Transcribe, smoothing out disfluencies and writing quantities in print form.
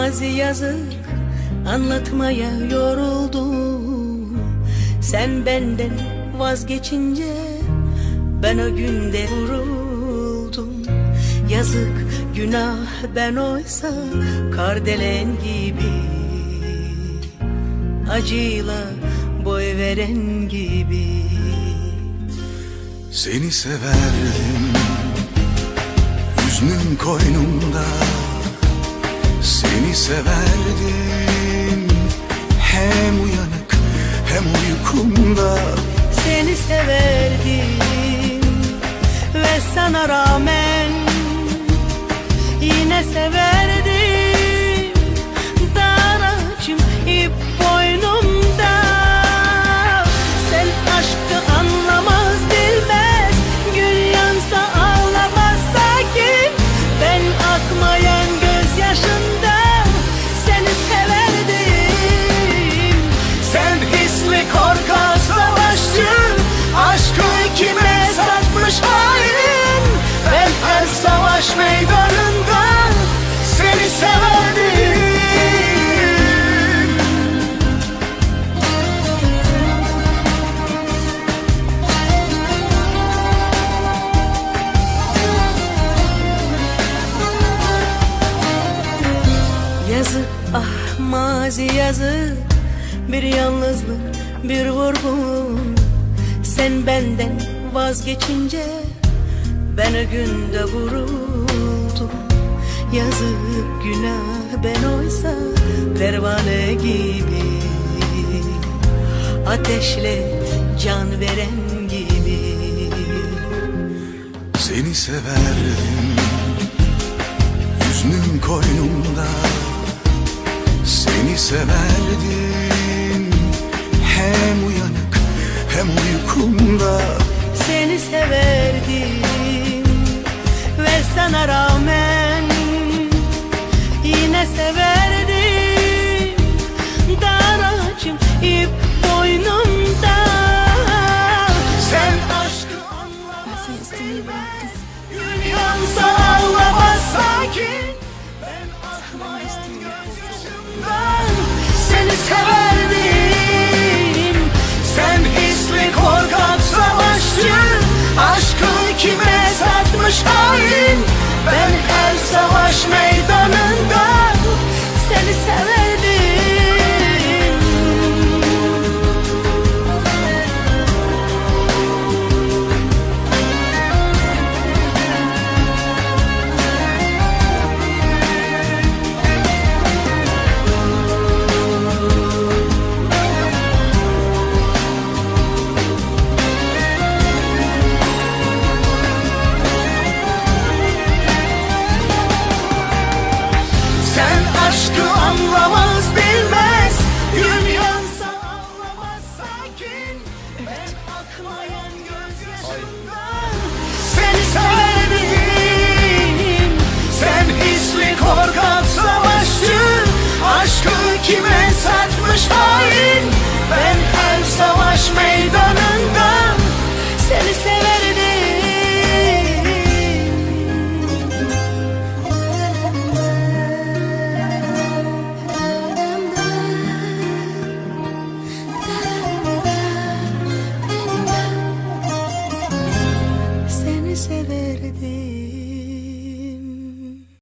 mazi yazık, anlatmaya yoruldum. Sen benden vazgeçince ben o günde vuruldum. Yazık günah, ben oysa kardelen gibi, acıyla boy veren gibi. Seni severdim, hüznüm koynumda. Seni severdim, hem uyanık hem uykumda. Seni severdim ve sana rağmen yine severdim. Daracım ip boynumda. Sen aşkı anlamaz bilmez, gül yansa ağlamaz sakin. Ben akmayan gözyaşında seni severdim. Sen hisli korkak savaşçı, aşkı kime satmış hain. Ben her savaş meydanında seni severdim. Yazık ah mazi yazık, bir yalnızlık, bir vurgun. Sen benden vazgeçince ben o günde vuruldum. Yazık günah, ben oysa pervane gibi, ateşle can veren gibi. Seni severdim, hüznüm koynumda. Seni severdim, hem uyanık hem uykumda. Seni severdim ve sana rağmen